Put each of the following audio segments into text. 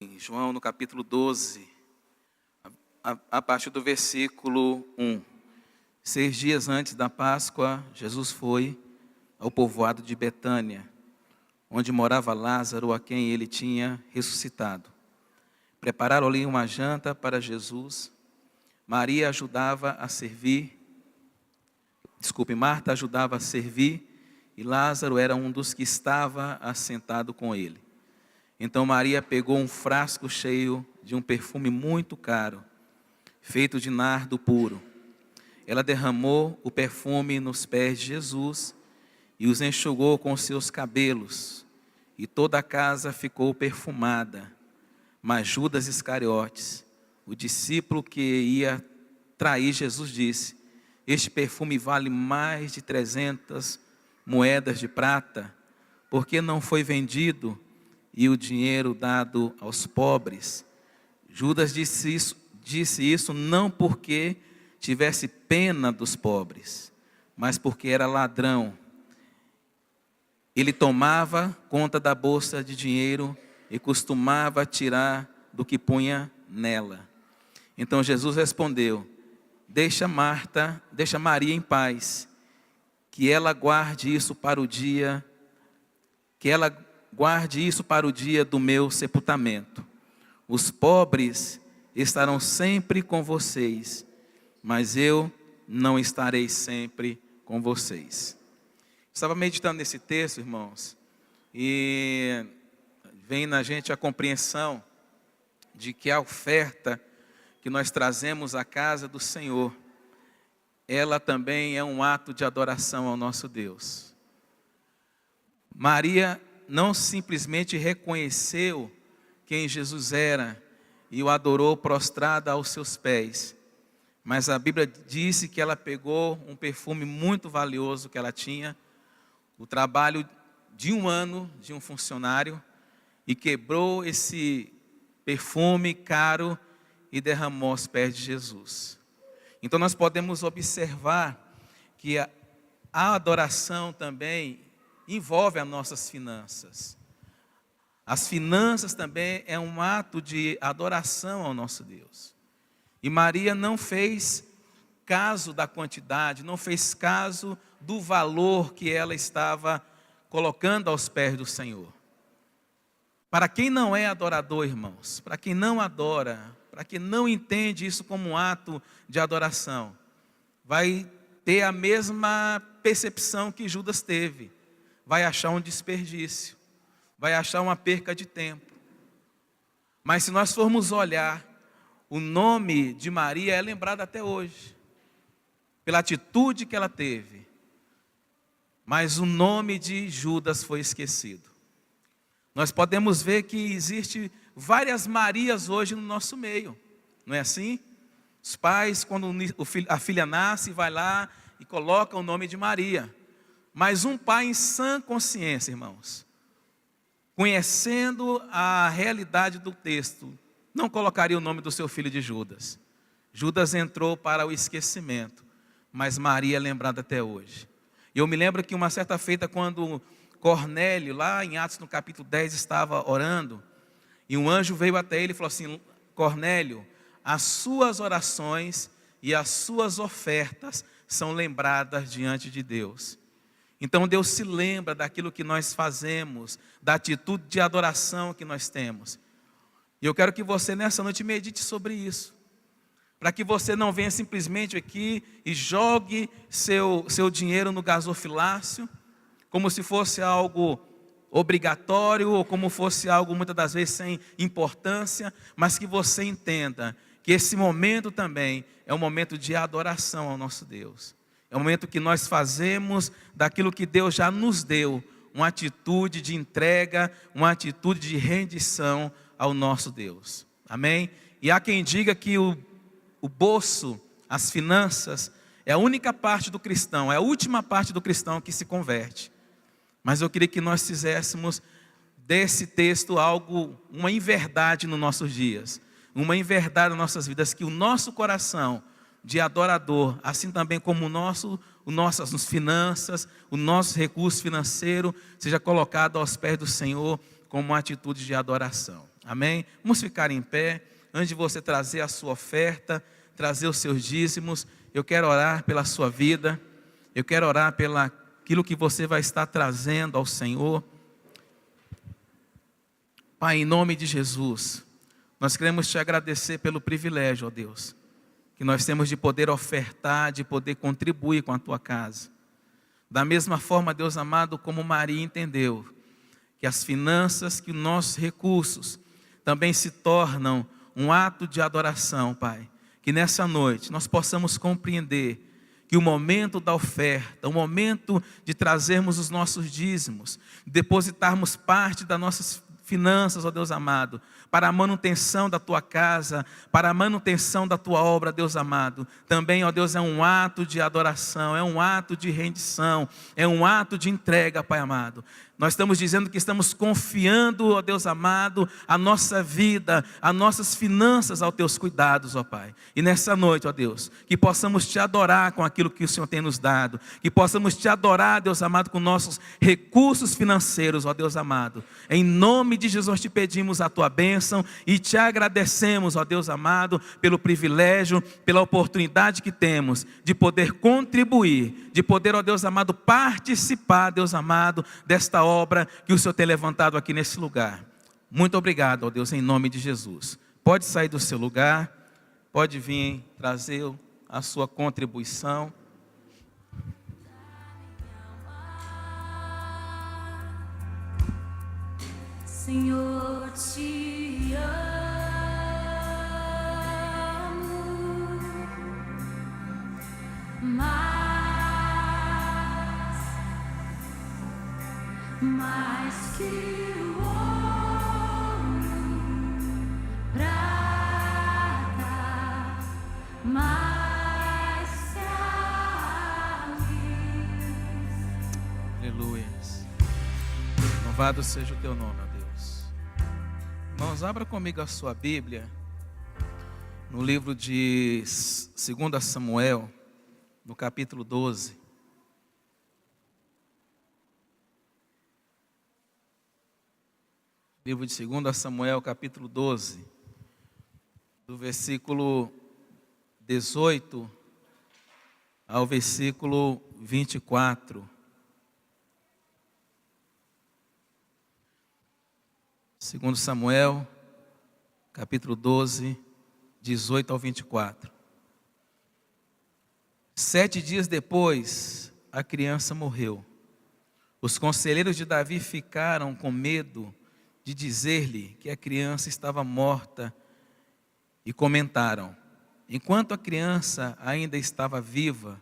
Em João, no capítulo 12, a partir do versículo 1. 6 dias antes da Páscoa, Jesus foi ao povoado de Betânia, onde morava Lázaro, a quem ele tinha ressuscitado. Prepararam ali uma janta para Jesus. Marta ajudava a servir, e Lázaro era um dos que estava assentado com ele. Então Maria pegou um frasco cheio de um perfume muito caro, feito de nardo puro. Ela derramou o perfume nos pés de Jesus e os enxugou com seus cabelos, e toda a casa ficou perfumada. Mas Judas Iscariotes, o discípulo que ia trair Jesus, disse: este perfume vale mais de 300 moedas de prata, porque não foi vendido e o dinheiro dado aos pobres? Judas disse isso não porque tivesse pena dos pobres, mas porque era ladrão. Ele tomava conta da bolsa de dinheiro e costumava tirar do que punha nela. Então Jesus respondeu: deixa Maria em paz, que ela guarde isso para o dia do meu sepultamento. Os pobres estarão sempre com vocês, mas eu não estarei sempre com vocês. Estava meditando nesse texto, irmãos, e vem na gente a compreensão de que a oferta que nós trazemos à casa do Senhor, ela também é um ato de adoração ao nosso Deus. Maria não simplesmente reconheceu quem Jesus era e o adorou prostrada aos seus pés, mas a Bíblia disse que ela pegou um perfume muito valioso que ela tinha, o trabalho de um ano de um funcionário, e quebrou esse perfume caro e derramou aos pés de Jesus. Então nós podemos observar que a adoração também envolve as nossas finanças. As finanças também é um ato de adoração ao nosso Deus. E Maria não fez caso da quantidade, não fez caso do valor que ela estava colocando aos pés do Senhor. Para quem não é adorador, irmãos, para quem não adora, para quem não entende isso como um ato de adoração, vai ter a mesma percepção que Judas teve. Vai achar um desperdício, vai achar uma perca de tempo. Mas se nós formos olhar, o nome de Maria é lembrado até hoje, pela atitude que ela teve. Mas o nome de Judas foi esquecido. Nós podemos ver que existe várias Marias hoje no nosso meio, não é assim? Os pais, quando a filha nasce, vai lá e coloca o nome de Maria. Mas um pai em sã consciência, irmãos, conhecendo a realidade do texto, não colocaria o nome do seu filho de Judas. Judas entrou para o esquecimento, mas Maria é lembrada até hoje. E eu me lembro que uma certa feita, quando Cornélio, lá em Atos no capítulo 10, estava orando, e um anjo veio até ele e falou assim: Cornélio, as suas orações e as suas ofertas são lembradas diante de Deus. Então Deus se lembra daquilo que nós fazemos, da atitude de adoração que nós temos. E eu quero que você nessa noite medite sobre isso, para que você não venha simplesmente aqui e jogue seu dinheiro no gasofilácio, como se fosse algo obrigatório, ou como fosse algo muitas das vezes sem importância, mas que você entenda que esse momento também é um momento de adoração ao nosso Deus. É um momento que nós fazemos daquilo que Deus já nos deu, uma atitude de entrega, uma atitude de rendição ao nosso Deus. Amém? E há quem diga que o bolso, as finanças, é a única parte do cristão, é a última parte do cristão que se converte. Mas eu queria que nós fizéssemos desse texto uma inverdade nos nossos dias, uma inverdade nas nossas vidas, que o nosso coração de adorador, assim também como nossas finanças, o nosso recurso financeiro seja colocado aos pés do Senhor, como uma atitude de adoração. Amém? Vamos ficar em pé. Antes de você trazer a sua oferta, trazer os seus dízimos, eu quero orar pela sua vida. Eu quero orar pelo aquilo que você vai estar trazendo ao Senhor. Pai, em nome de Jesus, nós queremos te agradecer pelo privilégio, ó Deus, que nós temos de poder ofertar, de poder contribuir com a tua casa. Da mesma forma, Deus amado, como Maria entendeu, que as finanças, que os nossos recursos também se tornam um ato de adoração, Pai. Que nessa noite nós possamos compreender que o momento da oferta, o momento de trazermos os nossos dízimos, depositarmos parte das nossas finanças, ó Deus amado, para a manutenção da tua casa, para a manutenção da tua obra, Deus amado. Também, ó Deus, é um ato de adoração, é um ato de rendição, é um ato de entrega, Pai amado. Nós estamos dizendo que estamos confiando, ó Deus amado, a nossa vida, as nossas finanças aos teus cuidados, ó Pai. E nessa noite, ó Deus, que possamos te adorar com aquilo que o Senhor tem nos dado, que possamos te adorar, Deus amado, com nossos recursos financeiros, ó Deus amado. Em nome de Jesus te pedimos a tua bênção e te agradecemos, ó Deus amado, pelo privilégio, pela oportunidade que temos de poder contribuir, de poder, ó Deus amado, participar, Deus amado, desta obra que o Senhor tem levantado aqui nesse lugar. Muito obrigado, ó Deus, em nome de Jesus. Pode sair do seu lugar, pode vir trazer a sua contribuição. Senhor, te amo mais que o ouro, prata, mais que a luz. Aleluia. Louvado seja o teu nome, ó Deus. Irmãos, abra comigo a sua Bíblia no livro de 2 Samuel, no capítulo 12. Livro de 2 Samuel, capítulo 12, do versículo 18 ao versículo 24. 2 Samuel, capítulo 12, 18 ao 24. 7 dias depois, a criança morreu. Os conselheiros de Davi ficaram com medo de dizer-lhe que a criança estava morta e comentaram: enquanto a criança ainda estava viva,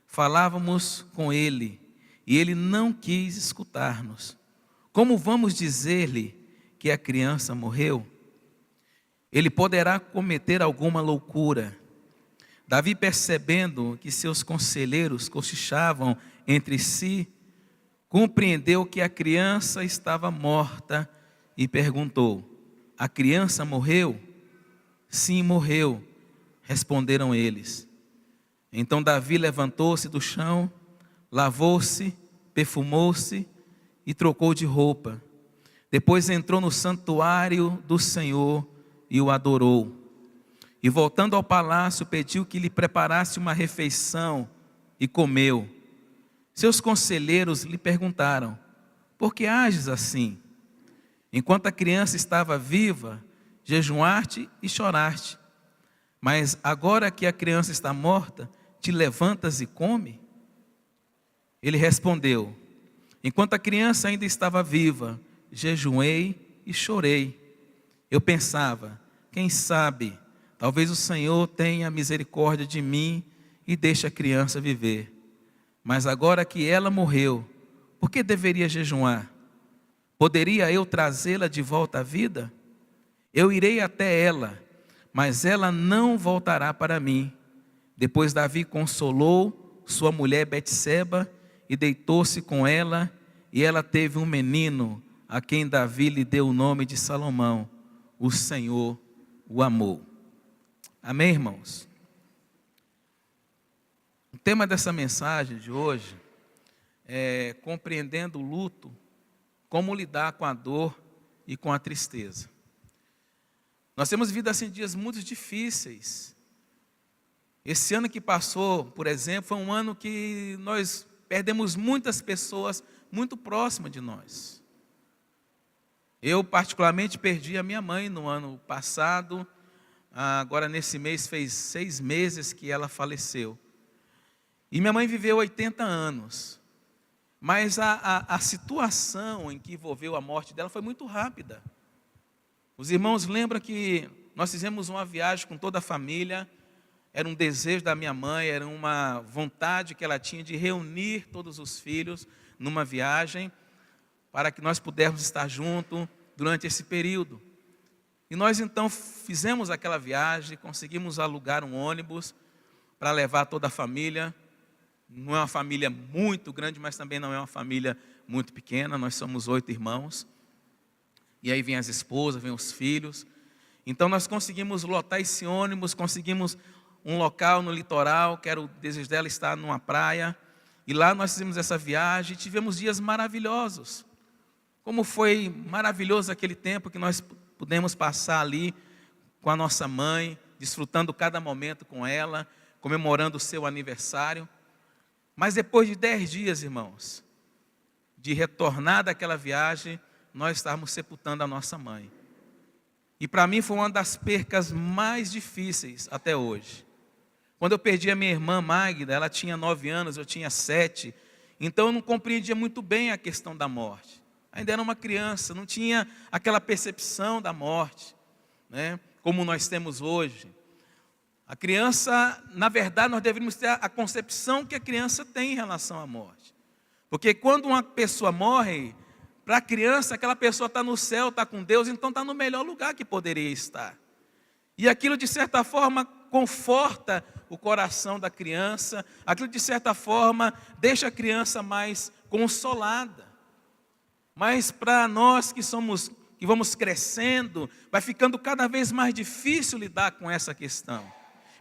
falávamos com ele e ele não quis escutar-nos. Como vamos dizer-lhe que a criança morreu? Ele poderá cometer alguma loucura. Davi, percebendo que seus conselheiros cochichavam entre si, compreendeu que a criança estava morta e perguntou: a criança morreu? Sim, morreu, responderam eles. Então Davi levantou-se do chão, lavou-se, perfumou-se e trocou de roupa. Depois entrou no santuário do Senhor e o adorou. E voltando ao palácio, pediu que lhe preparasse uma refeição e comeu. Seus conselheiros lhe perguntaram: por que ages assim? Enquanto a criança estava viva, jejuaste e choraste. Mas agora que a criança está morta, te levantas e come? Ele respondeu: enquanto a criança ainda estava viva, jejuei e chorei. Eu pensava: quem sabe, talvez o Senhor tenha misericórdia de mim e deixe a criança viver. Mas agora que ela morreu, por que deveria jejuar? Poderia eu trazê-la de volta à vida? Eu irei até ela, mas ela não voltará para mim. Depois Davi consolou sua mulher Betseba e deitou-se com ela, e ela teve um menino, a quem Davi lhe deu o nome de Salomão. O Senhor o amou. Amém, irmãos? O tema dessa mensagem de hoje é compreendendo o luto, como lidar com a dor e com a tristeza. Nós temos vivido assim dias muito difíceis. Esse ano que passou, por exemplo, foi um ano que nós perdemos muitas pessoas muito próximas de nós. Eu, particularmente, perdi a minha mãe no ano passado. Agora, nesse mês, fez 6 meses que ela faleceu. E minha mãe viveu 80 anos. Mas a situação em que envolveu a morte dela foi muito rápida. Os irmãos lembram que nós fizemos uma viagem com toda a família. Era um desejo da minha mãe, era uma vontade que ela tinha de reunir todos os filhos numa viagem, para que nós pudéssemos estar juntos durante esse período. E nós então fizemos aquela viagem, conseguimos alugar um ônibus para levar toda a família. Não é uma família muito grande, mas também não é uma família muito pequena, nós somos 8 irmãos. E aí vem as esposas, vem os filhos. Então nós conseguimos lotar esse ônibus, conseguimos um local no litoral, que era o desejo dela estar numa praia. E lá nós fizemos essa viagem e tivemos dias maravilhosos. Como foi maravilhoso aquele tempo que nós pudemos passar ali com a nossa mãe, desfrutando cada momento com ela, comemorando o seu aniversário. Mas depois de 10 dias, irmãos, de retornar daquela viagem, nós estávamos sepultando a nossa mãe. E para mim foi uma das percas mais difíceis até hoje. Quando eu perdi a minha irmã Magda, ela tinha 9 anos, eu tinha 7. Então eu não compreendia muito bem a questão da morte. Ainda era uma criança, não tinha aquela percepção da morte, né, como nós temos hoje. A criança, na verdade, nós deveríamos ter a concepção que a criança tem em relação à morte. Porque quando uma pessoa morre, para a criança, aquela pessoa está no céu, está com Deus, então está no melhor lugar que poderia estar. E aquilo, de certa forma, conforta o coração da criança, aquilo, de certa forma, deixa a criança mais consolada. Mas para nós que vamos crescendo, vai ficando cada vez mais difícil lidar com essa questão.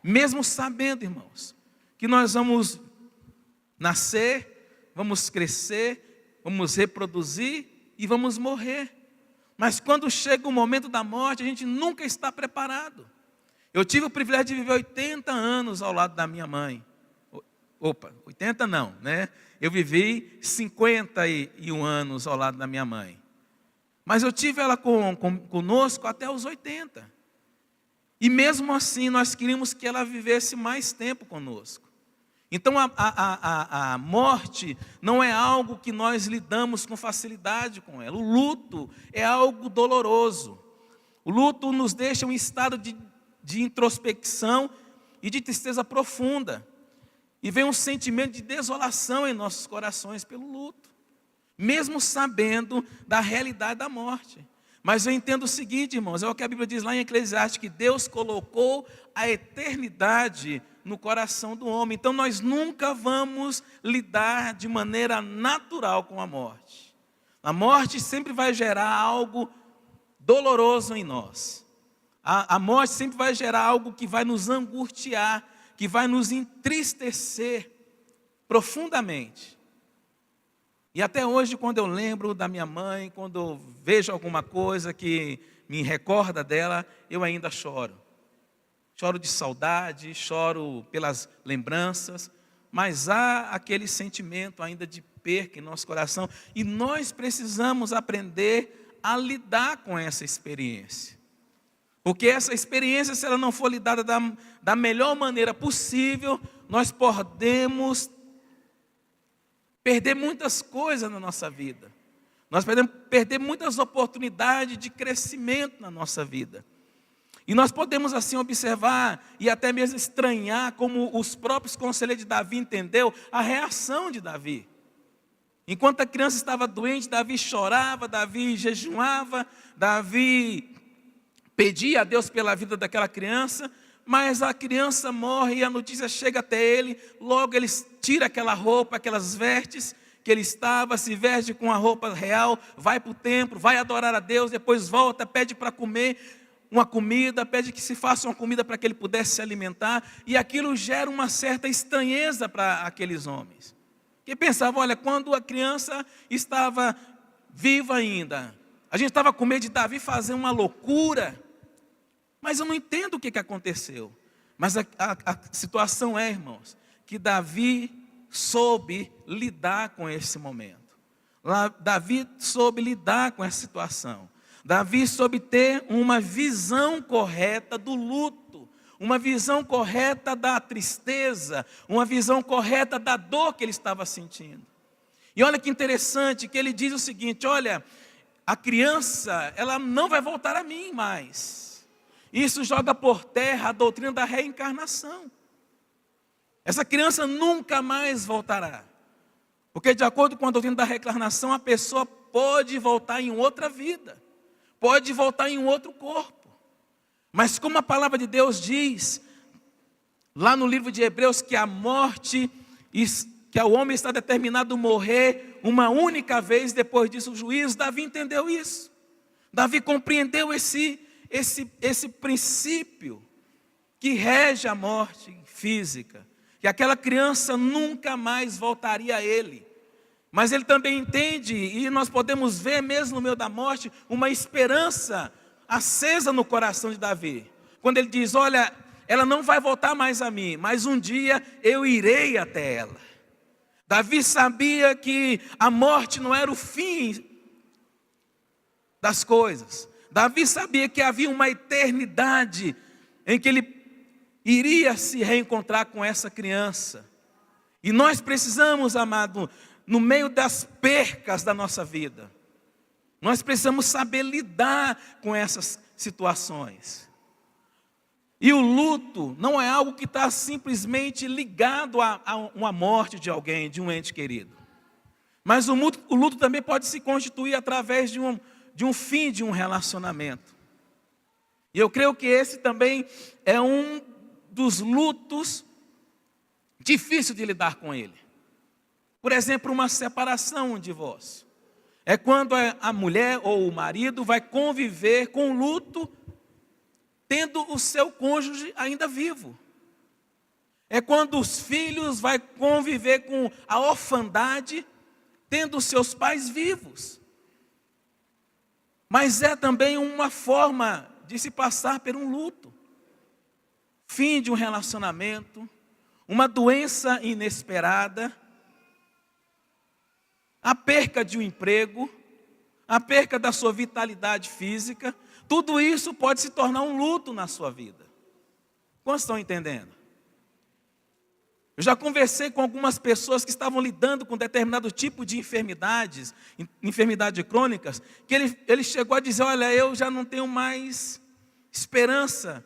Mesmo sabendo, irmãos, que nós vamos nascer, vamos crescer, vamos reproduzir e vamos morrer. Mas quando chega o momento da morte, a gente nunca está preparado. Eu tive o privilégio de viver 80 anos ao lado da minha mãe. 80 não, né? Eu vivi 51 anos ao lado da minha mãe. Mas eu tive ela conosco até os 80. E mesmo assim, nós queríamos que ela vivesse mais tempo conosco. Então, a morte não é algo que nós lidamos com facilidade com ela. O luto é algo doloroso. O luto nos deixa em um estado de introspecção e de tristeza profunda. E vem um sentimento de desolação em nossos corações pelo luto. Mesmo sabendo da realidade da morte. Mas eu entendo o seguinte, irmãos, é o que a Bíblia diz lá em Eclesiastes, que Deus colocou a eternidade no coração do homem. Então nós nunca vamos lidar de maneira natural com a morte. A morte sempre vai gerar algo doloroso em nós. A morte sempre vai gerar algo que vai nos angustiar, que vai nos entristecer profundamente. E até hoje, quando eu lembro da minha mãe, quando eu vejo alguma coisa que me recorda dela, eu ainda choro. Choro de saudade, choro pelas lembranças, mas há aquele sentimento ainda de perca em nosso coração. E nós precisamos aprender a lidar com essa experiência. Porque essa experiência, se ela não for lidada da melhor maneira possível, nós podemos perder muitas coisas na nossa vida. Nós podemos perder muitas oportunidades de crescimento na nossa vida. E nós podemos assim observar e até mesmo estranhar como os próprios conselheiros de Davi entendeu a reação de Davi. Enquanto a criança estava doente, Davi chorava, Davi jejuava, Davi pedia a Deus pela vida daquela criança, mas a criança morre e a notícia chega até ele, logo ele tira aquela roupa, aquelas vestes que ele estava, se veste com a roupa real, vai para o templo, vai adorar a Deus, depois volta, pede para comer uma comida, pede que se faça uma comida para que ele pudesse se alimentar, e aquilo gera uma certa estranheza para aqueles homens, que pensavam, olha, quando a criança estava viva ainda, A gente estava com medo de Davi fazer uma loucura. Mas eu não entendo o que aconteceu. Mas a situação é, irmãos, que Davi soube lidar com esse momento. Davi soube lidar com essa situação. Davi soube ter uma visão correta do luto, uma visão correta da tristeza, uma visão correta da dor que ele estava sentindo. E olha que interessante que ele diz o seguinte: olha, a criança, ela não vai voltar a mim mais. Isso joga por terra a doutrina da reencarnação. Essa criança nunca mais voltará. Porque de acordo com a doutrina da reencarnação, a pessoa pode voltar em outra vida. Pode voltar em um outro corpo. Mas como a palavra de Deus diz, lá no livro de Hebreus, que a morte, que o homem está determinado a morrer uma única vez, depois disso o juízo, Davi entendeu isso. Davi compreendeu esse princípio que rege a morte física, que aquela criança nunca mais voltaria a ele. Mas ele também entende, e nós podemos ver mesmo no meio da morte, uma esperança acesa no coração de Davi. Quando ele diz: olha, ela não vai voltar mais a mim, mas um dia eu irei até ela. Davi sabia que a morte não era o fim das coisas. Davi sabia que havia uma eternidade em que ele iria se reencontrar com essa criança. E nós precisamos, amado, no meio das percas da nossa vida, nós precisamos saber lidar com essas situações. E o luto não é algo que está simplesmente ligado a uma morte de alguém, de um ente querido. Mas o luto também pode se constituir através de um fim de um relacionamento. E eu creio que esse também é um dos lutos difícil de lidar com ele. Por exemplo, uma separação, um divórcio. É quando a mulher ou o marido vai conviver com o luto, tendo o seu cônjuge ainda vivo. É quando os filhos vão conviver com a orfandade, tendo os seus pais vivos. Mas é também uma forma de se passar por um luto. Fim de um relacionamento, uma doença inesperada, a perca de um emprego, a perca da sua vitalidade física, tudo isso pode se tornar um luto na sua vida. Quantos estão entendendo? Eu já conversei com algumas pessoas que estavam lidando com determinado tipo de enfermidades crônicas, que ele chegou a dizer: olha, eu já não tenho mais esperança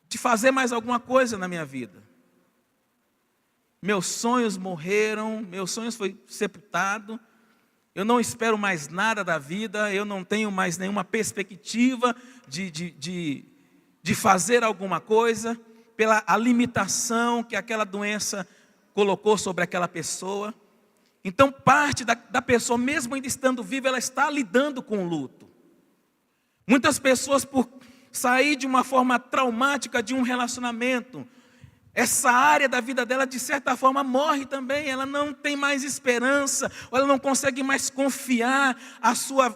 de fazer mais alguma coisa na minha vida. Meus sonhos morreram, meus sonhos foram sepultados, eu não espero mais nada da vida, eu não tenho mais nenhuma perspectiva de fazer alguma coisa, pela a limitação que aquela doença colocou sobre aquela pessoa. Então parte da pessoa, mesmo ainda estando viva, ela está lidando com o luto. Muitas pessoas, por sair de uma forma traumática de um relacionamento, essa área da vida dela, de certa forma, morre também. Ela não tem mais esperança, ou ela não consegue mais confiar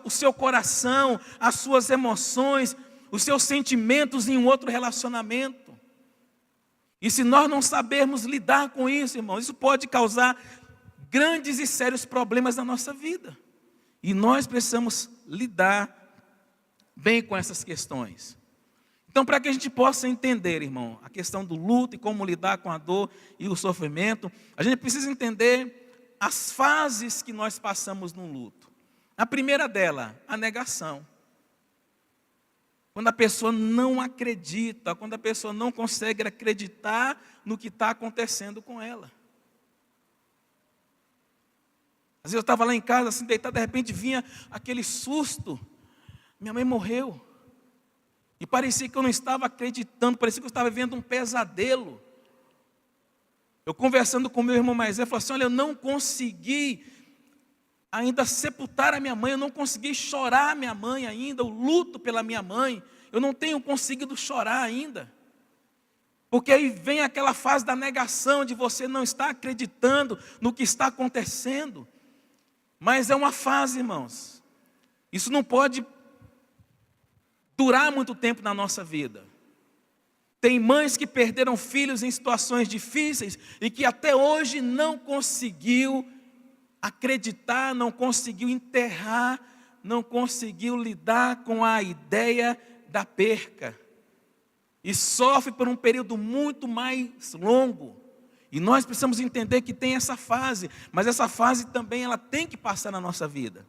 o seu coração, as suas emoções, os seus sentimentos em um outro relacionamento. E se nós não sabermos lidar com isso, irmãos, isso pode causar grandes e sérios problemas na nossa vida. E nós precisamos lidar bem com essas questões. Então, para que a gente possa entender, irmão, a questão do luto e como lidar com a dor e o sofrimento, a gente precisa entender as fases que nós passamos no luto. A primeira dela, a negação. Quando a pessoa não acredita, quando a pessoa não consegue acreditar no que está acontecendo com ela. Às vezes eu estava lá em casa, assim, deitado, de repente vinha aquele susto. Minha mãe morreu. E parecia que eu não estava acreditando, parecia que eu estava vendo um pesadelo. Eu conversando com meu irmão mais velho, eu falei assim: olha, eu não consegui ainda sepultar a minha mãe, eu não consegui chorar a minha mãe ainda, o luto pela minha mãe, eu não tenho conseguido chorar ainda. Porque aí vem aquela fase da negação, de você não estar acreditando no que está acontecendo. Mas é uma fase, irmãos. Isso não pode durar muito tempo na nossa vida. Tem mães que perderam filhos em situações difíceis e que até hoje não conseguiu acreditar, não conseguiu enterrar, não conseguiu lidar com a ideia da perca. E sofre por um período muito mais longo. E nós precisamos entender que tem essa fase, mas essa fase também ela tem que passar na nossa vida.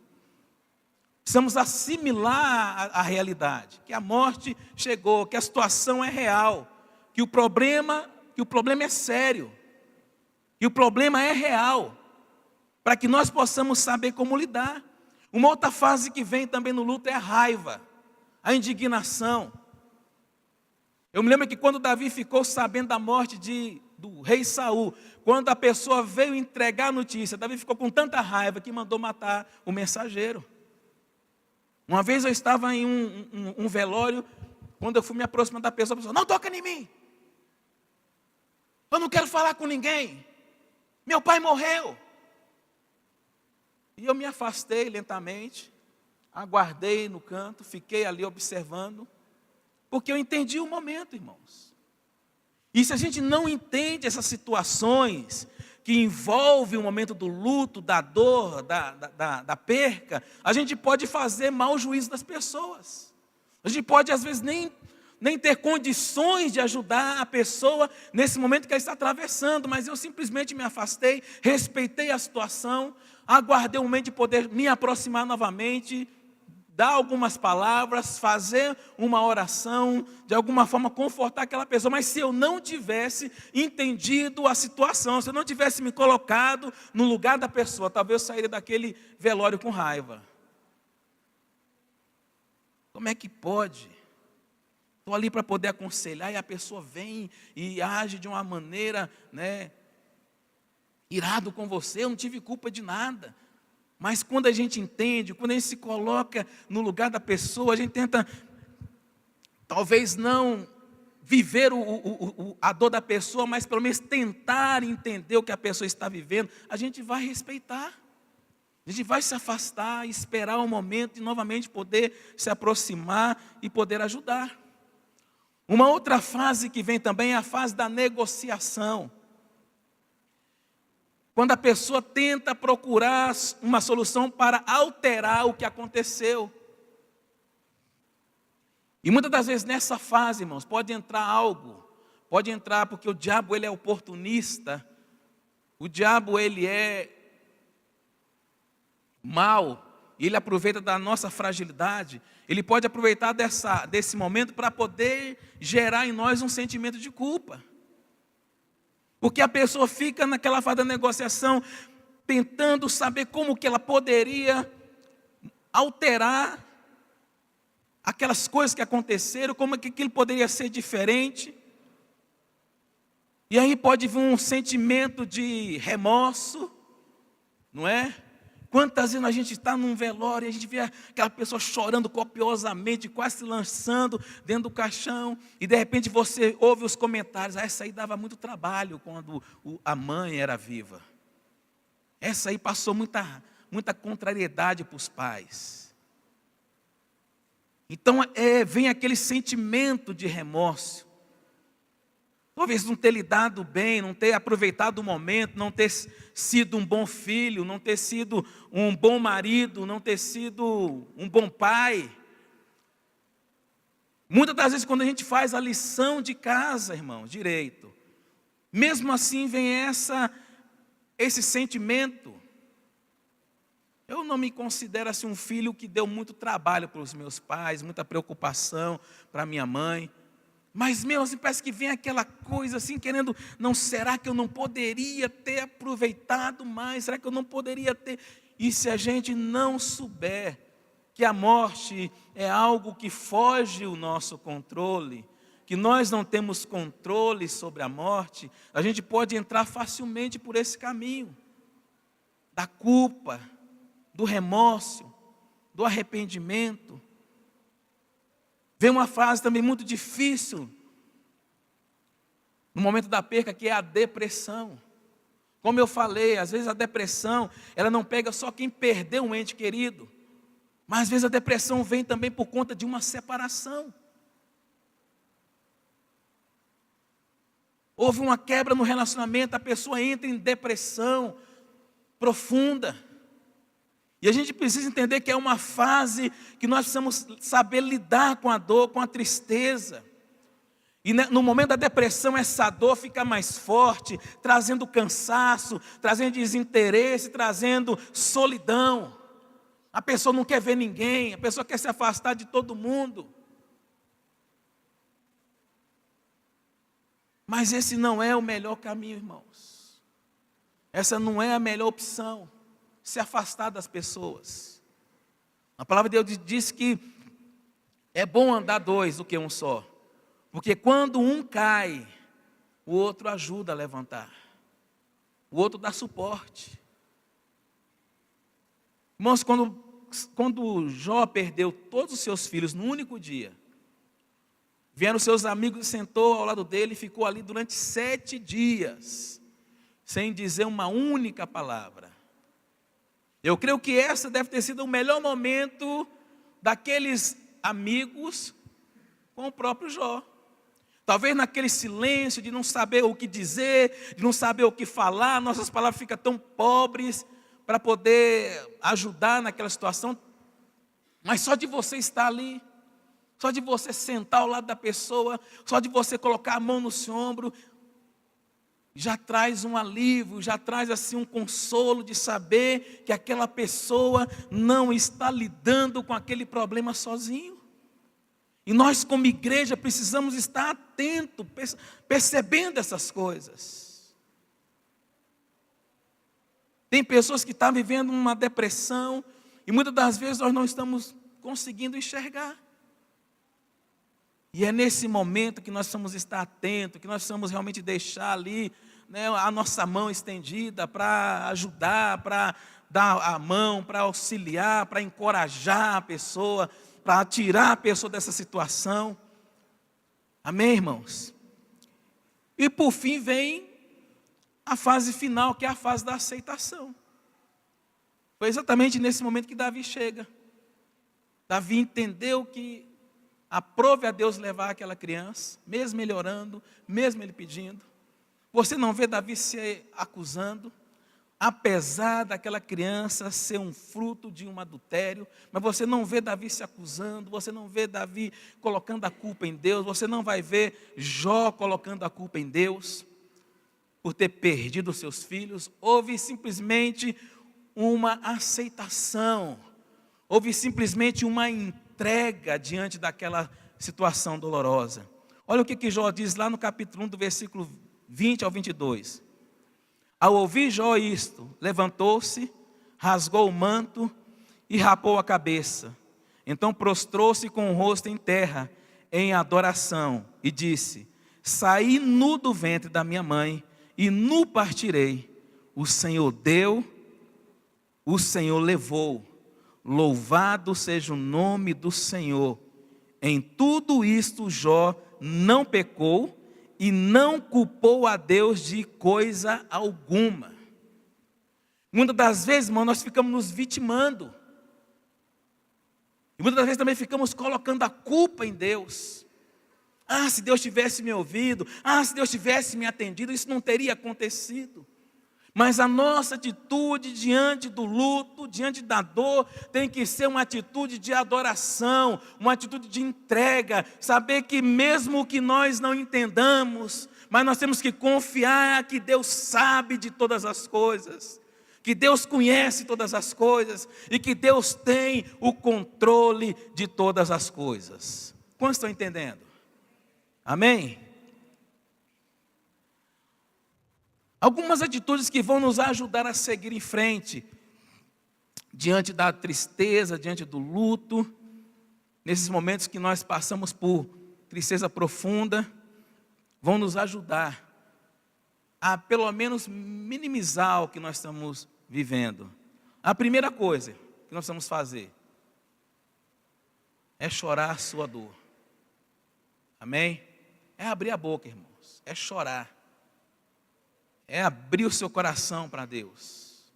Precisamos assimilar a realidade, que a morte chegou, que a situação é real, que o problema é sério, que o problema é real, para que nós possamos saber como lidar. Uma outra fase que vem também no luto é a raiva, a indignação. Eu me lembro que quando Davi ficou sabendo da morte do rei Saul, quando a pessoa veio entregar a notícia, Davi ficou com tanta raiva que mandou matar o mensageiro. Uma vez eu estava em um velório, quando eu fui me aproximar da pessoa, a pessoa, não toca em mim. Eu não quero falar com ninguém. Meu pai morreu. E eu me afastei lentamente, aguardei no canto, fiquei ali observando, porque eu entendi o momento, irmãos. E se a gente não entende essas situações que envolvem o momento do luto, da dor, da perca, a gente pode fazer mau juízo das pessoas. A gente pode, às vezes, nem ter condições de ajudar a pessoa nesse momento que ela está atravessando, mas eu simplesmente me afastei, respeitei a situação, aguardei um momento de poder me aproximar novamente, dar algumas palavras, fazer uma oração, de alguma forma confortar aquela pessoa. Mas se eu não tivesse entendido a situação, se eu não tivesse me colocado no lugar da pessoa, talvez eu sairia daquele velório com raiva. Como é que pode? Estou ali para poder aconselhar e a pessoa vem e age de uma maneira, irado com você, eu não tive culpa de nada. Mas quando a gente entende, quando a gente se coloca no lugar da pessoa, a gente tenta, talvez não viver a dor da pessoa, mas pelo menos tentar entender o que a pessoa está vivendo, a gente vai respeitar. A gente vai se afastar, esperar um momento e novamente poder se aproximar e poder ajudar. Uma outra fase que vem também é a fase da negociação. Quando a pessoa tenta procurar uma solução para alterar o que aconteceu. E muitas das vezes nessa fase, irmãos, pode entrar porque o diabo ele é oportunista, o diabo ele é mau, ele aproveita da nossa fragilidade, ele pode aproveitar desse momento para poder gerar em nós um sentimento de culpa. Porque a pessoa fica naquela fase da negociação, tentando saber como que ela poderia alterar aquelas coisas que aconteceram, como que aquilo poderia ser diferente. E aí pode vir um sentimento de remorso, não é? Quantas vezes a gente está num velório e a gente vê aquela pessoa chorando copiosamente, quase se lançando dentro do caixão, e de repente você ouve os comentários, essa aí dava muito trabalho quando a mãe era viva. Essa aí passou muita contrariedade para os pais. Então vem aquele sentimento de remorso. Talvez não ter lidado bem, não ter aproveitado o momento, não ter sido um bom filho, não ter sido um bom marido, não ter sido um bom pai. Muitas das vezes quando a gente faz a lição de casa, irmãos, direito, mesmo assim vem esse sentimento. Eu não me considero assim um filho que deu muito trabalho para os meus pais, muita preocupação para minha mãe. Mas mesmo assim parece que vem aquela coisa assim, querendo, não, será que eu não poderia ter aproveitado mais? Será que eu não poderia ter? E se a gente não souber que a morte é algo que foge o nosso controle, que nós não temos controle sobre a morte, a gente pode entrar facilmente por esse caminho, da culpa, do remorso, do arrependimento. Vem uma fase também muito difícil, no momento da perca, que é a depressão. Como eu falei, às vezes a depressão, ela não pega só quem perdeu um ente querido, Mas às vezes a depressão vem também por conta de uma separação. Houve uma quebra no relacionamento, a pessoa entra em depressão profunda. E a gente precisa entender que é uma fase que nós precisamos saber lidar com a dor, com a tristeza. E no momento da depressão, essa dor fica mais forte, trazendo cansaço, trazendo desinteresse, trazendo solidão. A pessoa não quer ver ninguém, a pessoa quer se afastar de todo mundo. Mas esse não é o melhor caminho, irmãos. Essa não é a melhor opção, se afastar das pessoas. A palavra de Deus diz que é bom andar dois do que um só. Porque quando um cai, o outro ajuda a levantar. O outro dá suporte. Irmãos, quando Jó perdeu todos os seus filhos num único dia, vieram seus amigos e sentou ao lado dele e ficou ali durante 7 dias, sem dizer uma única palavra. Eu creio que essa deve ter sido o melhor momento daqueles amigos com o próprio Jó. Talvez naquele silêncio de não saber o que dizer, de não saber o que falar, nossas palavras ficam tão pobres para poder ajudar naquela situação. Mas só de você estar ali, só de você sentar ao lado da pessoa, só de você colocar a mão no seu ombro, já traz um alívio, já traz assim um consolo de saber que aquela pessoa não está lidando com aquele problema sozinho. E nós como igreja precisamos estar atentos, percebendo essas coisas. Tem pessoas que estão vivendo uma depressão e muitas das vezes nós não estamos conseguindo enxergar. E é nesse momento que nós precisamos estar atentos, que nós precisamos realmente deixar ali, né, a nossa mão estendida para ajudar, para dar a mão, para auxiliar, para encorajar a pessoa, para tirar a pessoa dessa situação. Amém, irmãos? E por fim vem a fase final, que é a fase da aceitação. Foi exatamente nesse momento que Davi chega. Davi entendeu que aprove a Deus levar aquela criança, mesmo ele orando, mesmo ele pedindo. Você não vê Davi se acusando, apesar daquela criança ser um fruto de um adultério, mas você não vê Davi se acusando, você não vê Davi colocando a culpa em Deus, você não vai ver Jó colocando a culpa em Deus, por ter perdido os seus filhos. Houve simplesmente uma aceitação, houve simplesmente uma entrega diante daquela situação dolorosa. Olha o que Jó diz lá no capítulo 1, do versículo 20 ao 22. Ao ouvir Jó isto, levantou-se, rasgou o manto e rapou a cabeça. Então prostrou-se com o rosto em terra, em adoração, e disse: saí nu do ventre da minha mãe, e nu partirei. O Senhor deu, o Senhor levou. Louvado seja o nome do Senhor. Em tudo isto Jó não pecou e não culpou a Deus de coisa alguma. Muitas das vezes, irmão, nós ficamos nos vitimando. E muitas das vezes também ficamos colocando a culpa em Deus. Ah, se Deus tivesse me ouvido, ah, se Deus tivesse me atendido, isso não teria acontecido. Mas a nossa atitude diante do luto, diante da dor, tem que ser uma atitude de adoração, uma atitude de entrega, saber que mesmo que nós não entendamos, mas nós temos que confiar que Deus sabe de todas as coisas, que Deus conhece todas as coisas e que Deus tem o controle de todas as coisas. Quantos estão entendendo? Amém? Algumas atitudes que vão nos ajudar a seguir em frente, diante da tristeza, diante do luto, nesses momentos que nós passamos por tristeza profunda, vão nos ajudar a pelo menos minimizar o que nós estamos vivendo. A primeira coisa que nós precisamos fazer é chorar a sua dor. Amém? É abrir a boca, irmãos, é chorar. É abrir o seu coração para Deus.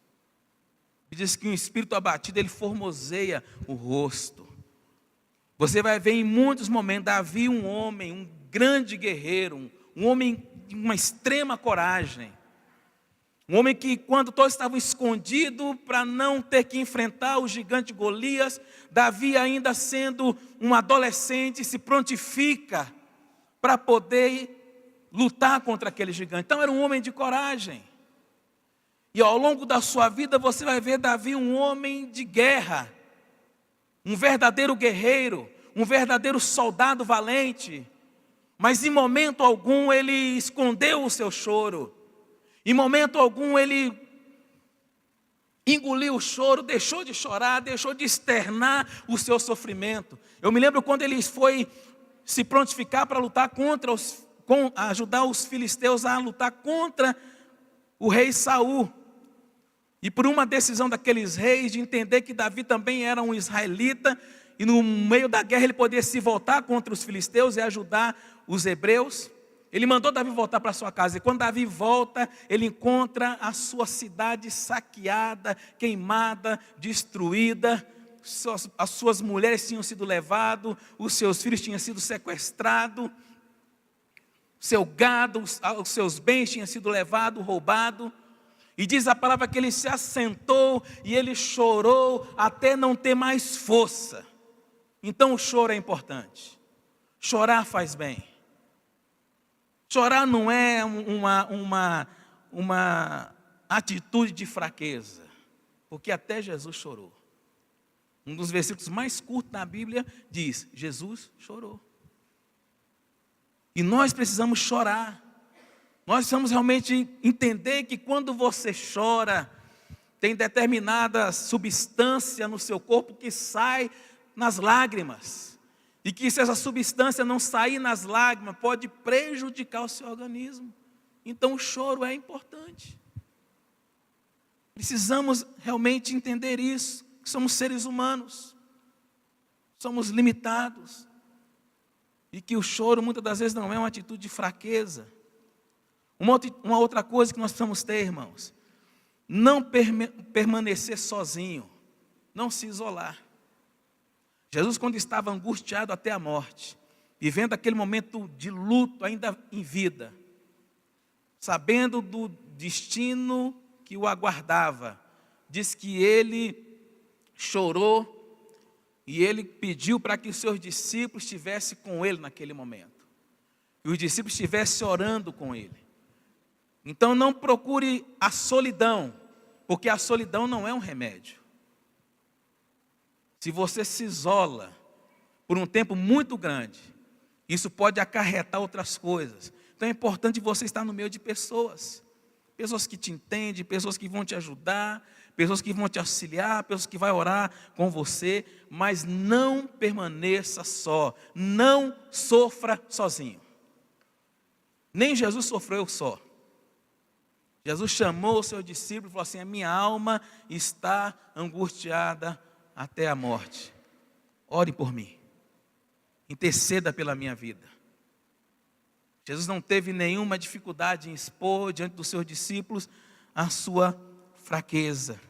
Diz que um espírito abatido, ele formoseia o rosto. Você vai ver em muitos momentos, Davi, um homem, um grande guerreiro, um homem de uma extrema coragem. Um homem que, quando todos estavam escondidos para não ter que enfrentar o gigante Golias, Davi, ainda sendo um adolescente, se prontifica para poder lutar contra aquele gigante. Então era um homem de coragem. E ao longo da sua vida você vai ver Davi um homem de guerra, um verdadeiro guerreiro, um verdadeiro soldado valente. Mas em momento algum ele escondeu o seu choro. Em momento algum ele engoliu o choro, deixou de chorar, deixou de externar o seu sofrimento. Eu me lembro quando ele foi se prontificar para lutar ajudar os filisteus a lutar contra o rei Saul. E por uma decisão daqueles reis de entender que Davi também era um israelita, e no meio da guerra ele poderia se voltar contra os filisteus e ajudar os hebreus, ele mandou Davi voltar para sua casa. E quando Davi volta, ele encontra a sua cidade saqueada, queimada, destruída. As suas mulheres tinham sido levadas, os seus filhos tinham sido sequestrados, seu gado, os seus bens tinham sido levados, roubados. E diz a palavra que ele se assentou e ele chorou até não ter mais força. Então o choro é importante. Chorar faz bem. Chorar não é uma atitude de fraqueza, porque até Jesus chorou. Um dos versículos mais curtos da Bíblia diz: Jesus chorou. E nós precisamos chorar. Nós precisamos realmente entender que quando você chora, tem determinada substância no seu corpo que sai nas lágrimas. E que se essa substância não sair nas lágrimas, pode prejudicar o seu organismo. Então o choro é importante. Precisamos realmente entender isso, que somos seres humanos. Somos limitados. E que o choro muitas das vezes não é uma atitude de fraqueza. Uma outra coisa que nós precisamos ter, irmãos, não permanecer sozinho, não se isolar. Jesus, quando estava angustiado até a morte, vivendo aquele momento de luto ainda em vida, sabendo do destino que o aguardava, diz que ele chorou e ele pediu para que os seus discípulos estivessem com ele naquele momento. E os discípulos estivessem orando com ele. Então não procure a solidão, porque a solidão não é um remédio. Se você se isola por um tempo muito grande, isso pode acarretar outras coisas. Então é importante você estar no meio de pessoas. Pessoas que te entendem, pessoas que vão te ajudar, pessoas que vão te auxiliar, pessoas que vão orar com você, mas não permaneça só, não sofra sozinho. Nem Jesus sofreu só. Jesus chamou o seu discípulo e falou assim: a minha alma está angustiada até a morte. Ore por mim. Interceda pela minha vida. Jesus não teve nenhuma dificuldade em expor diante dos seus discípulos a sua fraqueza.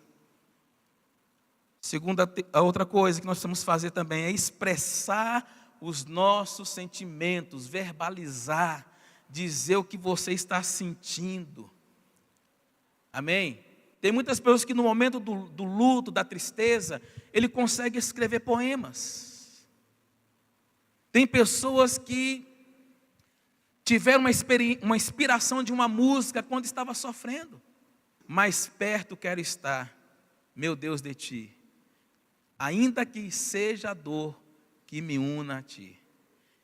A outra coisa que nós precisamos fazer também é expressar os nossos sentimentos, verbalizar, dizer o que você está sentindo. Amém? Tem muitas pessoas que no momento do luto, da tristeza, ele consegue escrever poemas. Tem pessoas que tiveram uma inspiração de uma música quando estava sofrendo. Mais perto quero estar, meu Deus, de ti, ainda que seja a dor que me una a ti.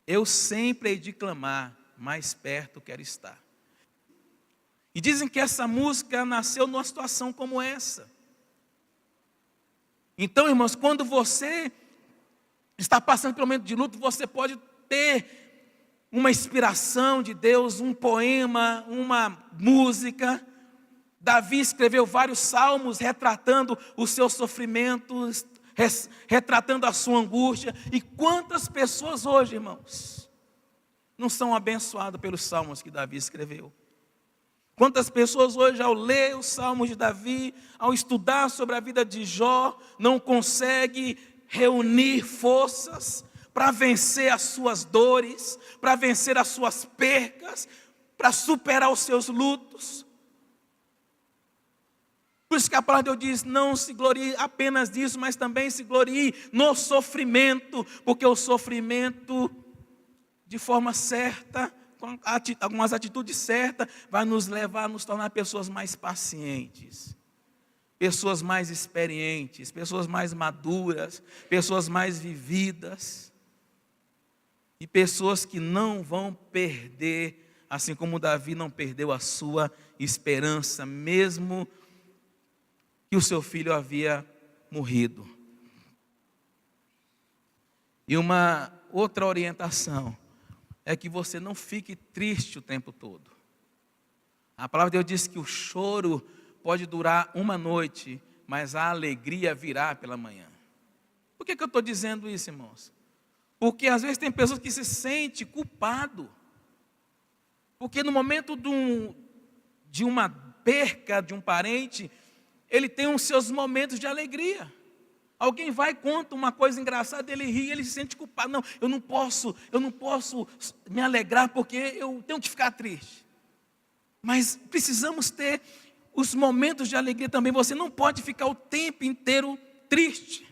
Eu sempre hei de clamar, mais perto quero estar. E dizem que essa música nasceu numa situação como essa. Então, irmãos, quando você está passando pelo momento de luto, você pode ter uma inspiração de Deus, um poema, uma música. Davi escreveu vários salmos retratando os seus sofrimentos, retratando a sua angústia. E quantas pessoas hoje, irmãos, não são abençoadas pelos salmos que Davi escreveu? Quantas pessoas hoje, ao ler os Salmos de Davi, ao estudar sobre a vida de Jó, não conseguem reunir forças para vencer as suas dores, para vencer as suas percas, para superar os seus lutos. Por isso que a palavra de Deus diz, não se glorie apenas disso, mas também se glorie no sofrimento, porque o sofrimento, de forma certa, com algumas atitudes certas, vai nos levar a nos tornar pessoas mais pacientes, pessoas mais experientes, pessoas mais maduras, pessoas mais vividas, e pessoas que não vão perder, assim como Davi não perdeu a sua esperança, mesmo que o seu filho havia morrido. E uma outra orientação é que você não fique triste o tempo todo. A palavra de Deus diz que o choro pode durar uma noite, mas a alegria virá pela manhã. Por que eu estou dizendo isso, irmãos? Porque às vezes tem pessoas que se sentem culpadas. Porque no momento de uma perca de um parente, ele tem os seus momentos de alegria. Alguém vai e conta uma coisa engraçada, ele ri, ele se sente culpado. Não, eu não posso me alegrar porque eu tenho que ficar triste. Mas precisamos ter os momentos de alegria também. Você não pode ficar o tempo inteiro triste.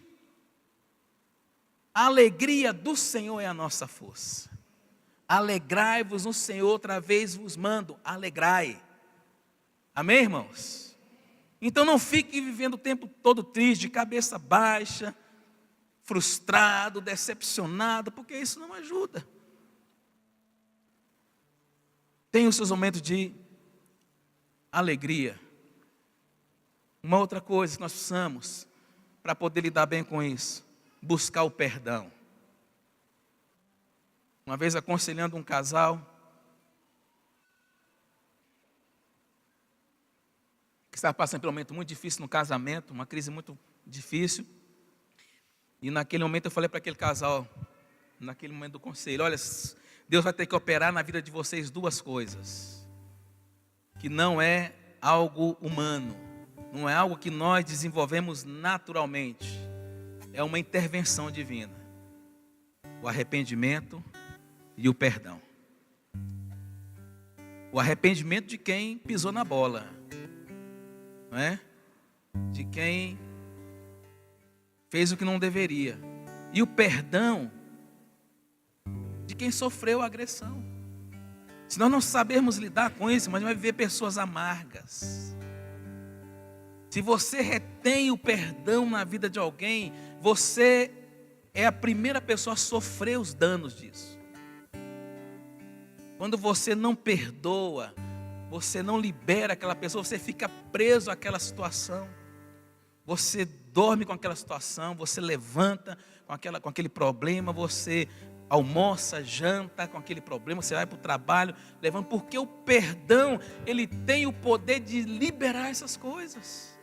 A alegria do Senhor é a nossa força. Alegrai-vos no Senhor, outra vez vos mando, alegrai. Amém, irmãos? Então não fique vivendo o tempo todo triste, de cabeça baixa, frustrado, decepcionado, porque isso não ajuda. Tenha os seus momentos de alegria. Uma outra coisa que nós precisamos, para poder lidar bem com isso, buscar o perdão. Uma vez aconselhando um casal, que estava passando por um momento muito difícil no casamento, uma crise muito difícil. E naquele momento eu falei para aquele casal, naquele momento do conselho, olha, Deus vai ter que operar na vida de vocês duas coisas, que não é algo humano, não é algo que nós desenvolvemos naturalmente, é uma intervenção divina, o arrependimento e o perdão. O arrependimento de quem pisou na bola, não é? De quem fez o que não deveria. E o perdão de quem sofreu a agressão. Se nós não sabermos lidar com isso, mas vai viver pessoas amargas. Se você retém o perdão na vida de alguém, você é a primeira pessoa a sofrer os danos disso. Quando você não perdoa, você não libera aquela pessoa, você fica preso àquela situação. Você dorme com aquela situação, você levanta com aquele problema, você almoça, janta com aquele problema, você vai para o trabalho, levanta, porque o perdão, ele tem o poder de liberar essas coisas,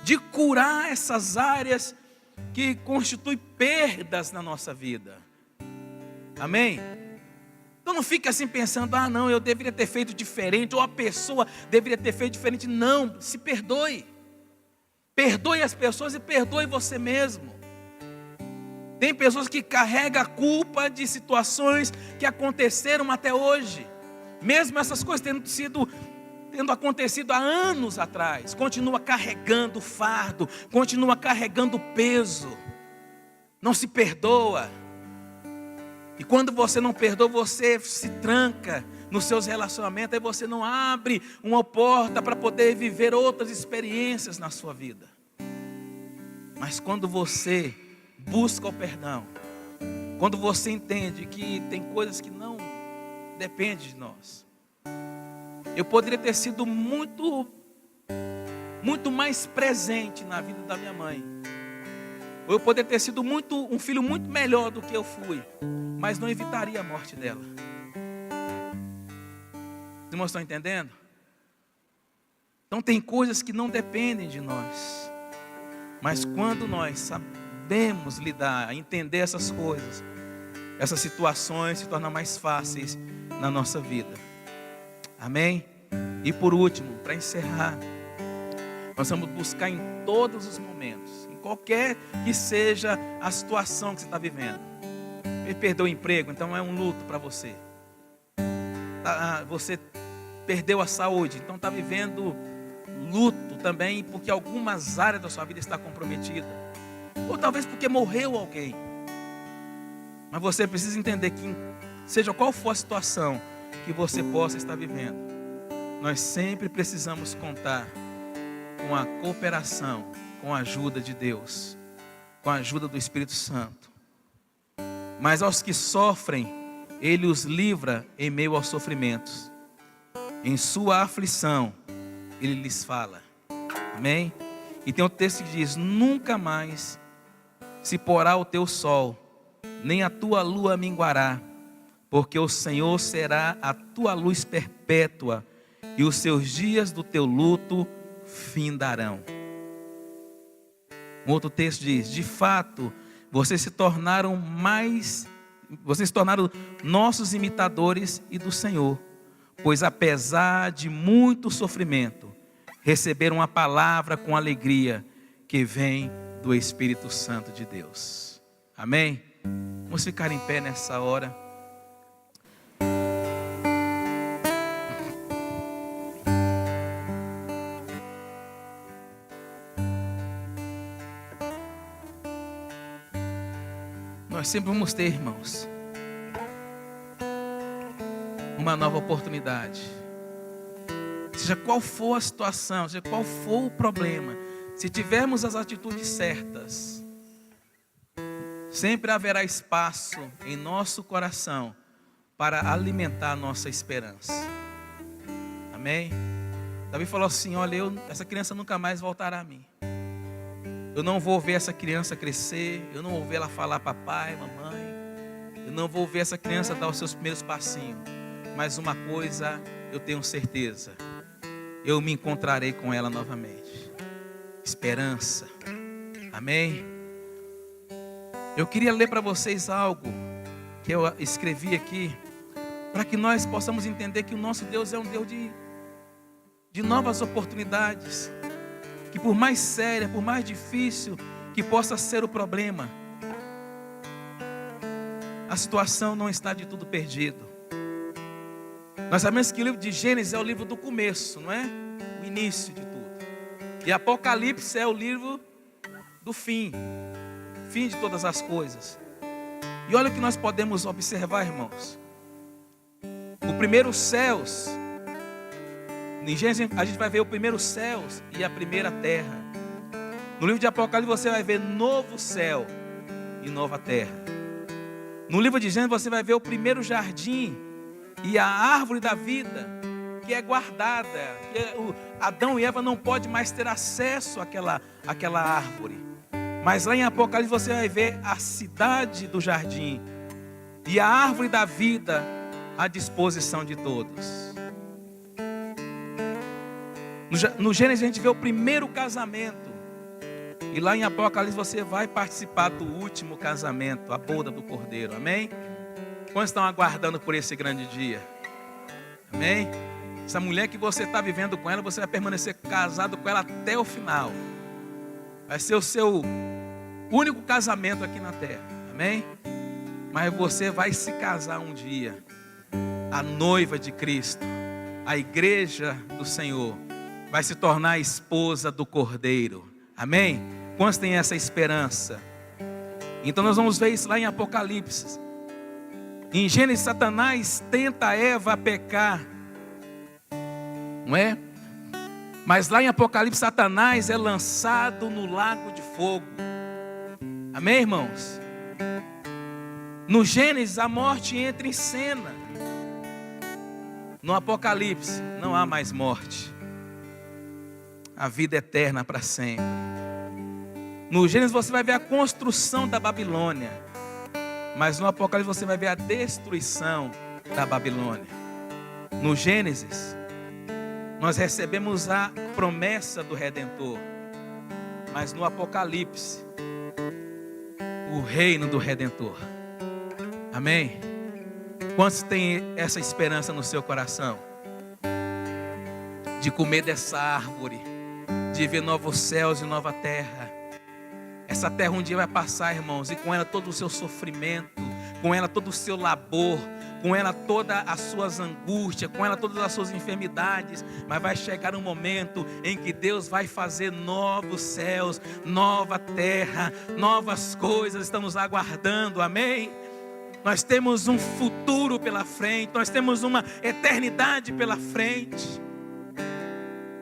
de curar essas áreas que constituem perdas na nossa vida. Amém? Então não fique assim pensando, não, eu deveria ter feito diferente, ou a pessoa deveria ter feito diferente. Não, se perdoe. Perdoe as pessoas e perdoe você mesmo. Tem pessoas que carregam a culpa de situações que aconteceram até hoje. Mesmo essas coisas tendo acontecido há anos atrás. Continua carregando o fardo, continua carregando o peso. Não se perdoa. E quando você não perdoa, você se tranca nos seus relacionamentos, aí você não abre uma porta para poder viver outras experiências na sua vida. Mas quando você busca o perdão, quando você entende que tem coisas que não dependem de nós. Eu poderia ter sido muito mais presente na vida da minha mãe. Ou eu poderia ter sido um filho muito melhor do que eu fui, mas não evitaria a morte dela. Os irmãos estão entendendo? Então tem coisas que não dependem de nós. Mas quando nós sabemos lidar, entender essas coisas, essas situações se tornam mais fáceis na nossa vida. Amém? E por último, para encerrar, nós vamos buscar em todos os momentos, em qualquer que seja a situação que você está vivendo. Ele perdeu o emprego, então é um luto para você. Você perdeu a saúde, então está vivendo luto também, porque algumas áreas da sua vida está comprometida. Ou talvez porque morreu alguém. Mas você precisa entender que, seja qual for a situação que você possa estar vivendo, nós sempre precisamos contar com a cooperação, com a ajuda de Deus, com a ajuda do Espírito Santo. Mas aos que sofrem, Ele os livra em meio aos sofrimentos. Em sua aflição, Ele lhes fala. Amém? E tem um texto que diz: nunca mais se porá o teu sol, nem a tua lua minguará, porque o Senhor será a tua luz perpétua, e os seus dias do teu luto findarão. Um outro texto diz: de fato, vocês se tornaram nossos imitadores e do Senhor, pois apesar de muito sofrimento, receberam a palavra com alegria que vem do Espírito Santo de Deus. Amém? Vamos ficar em pé nessa hora. Nós sempre vamos ter, irmãos, uma nova oportunidade. Seja qual for a situação, seja qual for o problema, se tivermos as atitudes certas, sempre haverá espaço em nosso coração para alimentar a nossa esperança. Amém? Davi falou assim: olha, essa criança nunca mais voltará a mim. Eu não vou ver essa criança crescer, eu não vou ver ela falar papai, mamãe, eu não vou ver essa criança dar os seus primeiros passinhos. Mas uma coisa eu tenho certeza: eu me encontrarei com ela novamente. Esperança. Amém? Eu queria ler para vocês algo que eu escrevi aqui, para que nós possamos entender que o nosso Deus é um Deus de novas oportunidades. Que por mais séria, por mais difícil que possa ser o problema, a situação não está de tudo perdido. Nós sabemos que o livro de Gênesis é o livro do começo, não é? O início de tudo. E Apocalipse é o livro do fim de todas as coisas. E olha o que nós podemos observar, irmãos. O primeiro céus, em Gênesis a gente vai ver o primeiro céus e a primeira terra. No livro de Apocalipse você vai ver novo céu e nova terra. No livro de Gênesis você vai ver o primeiro jardim e a árvore da vida, que é guardada, Adão e Eva não podem mais ter acesso àquela árvore. Mas lá em Apocalipse você vai ver a cidade do jardim e a árvore da vida à disposição de todos. No Gênesis a gente vê o primeiro casamento, e lá em Apocalipse você vai participar do último casamento, a boda do Cordeiro. Amém? Quantos estão aguardando por esse grande dia? Amém? Essa mulher que você está vivendo com ela, você vai permanecer casado com ela até o final. Vai ser o seu único casamento aqui na terra. Amém? Mas você vai se casar um dia. A noiva de Cristo, a igreja do Senhor, vai se tornar a esposa do Cordeiro. Amém? Quantos têm essa esperança? Então nós vamos ver isso lá em Apocalipse. Em Gênesis, Satanás tenta Eva a pecar, não é? Mas lá em Apocalipse, Satanás é lançado no lago de fogo. Amém, irmãos? No Gênesis, a morte entra em cena. No Apocalipse, não há mais morte. A vida eterna para sempre. No Gênesis você vai ver a construção da Babilônia, mas no Apocalipse você vai ver a destruição da Babilônia. No Gênesis nós recebemos a promessa do Redentor, mas no Apocalipse o reino do Redentor. Amém? Quantos têm essa esperança no seu coração? de comer dessa árvore, de ver novos céus e nova terra. Essa terra um dia vai passar, irmãos, e com ela todo o seu sofrimento, com ela todo o seu labor, com ela todas as suas angústias, com ela todas as suas enfermidades. Mas vai chegar um momento em que Deus vai fazer novos céus, nova terra, novas coisas estão nos aguardando, amém? Nós temos um futuro pela frente, nós temos uma eternidade pela frente.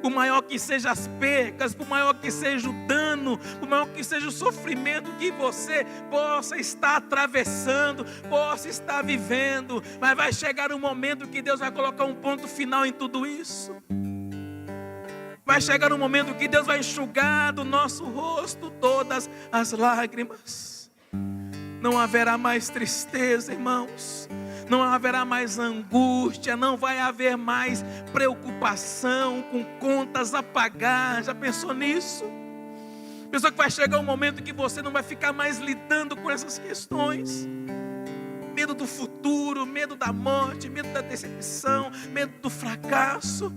Por maior que sejam as percas, por maior que seja o dano, por maior que seja o sofrimento que você possa estar atravessando, possa estar vivendo, mas vai chegar um momento que Deus vai colocar um ponto final em tudo isso. Vai chegar um momento que Deus vai enxugar do nosso rosto todas as lágrimas. Não haverá mais tristeza, irmãos. Não haverá mais angústia, não vai haver mais preocupação com contas a pagar. Já pensou nisso? Pensou que vai chegar um momento que você não vai ficar mais lidando com essas questões. Medo do futuro, medo da morte, medo da decepção, medo do fracasso,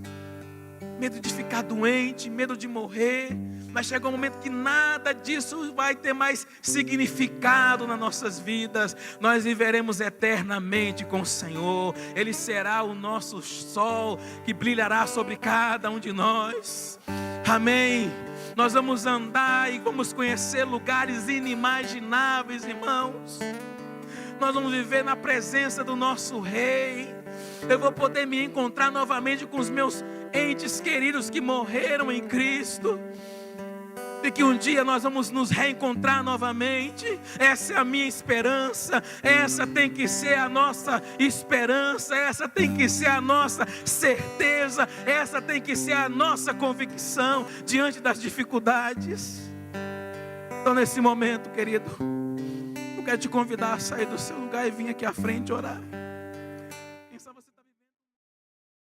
medo de ficar doente, medo de morrer. Vai chegar um momento que nada disso vai ter mais significado nas nossas vidas. Nós viveremos eternamente com o Senhor. Ele será o nosso sol que brilhará sobre cada um de nós. Amém. Nós vamos andar e vamos conhecer lugares inimagináveis, irmãos. Nós vamos viver na presença do nosso Rei. Eu vou poder me encontrar novamente com os meus entes queridos que morreram em Cristo. E que um dia nós vamos nos reencontrar novamente. Essa é a minha esperança. Essa tem que ser a nossa esperança. Essa tem que ser a nossa certeza. Essa tem que ser a nossa convicção diante das dificuldades. Então nesse momento, querido, eu quero te convidar a sair do seu lugar e vir aqui à frente orar.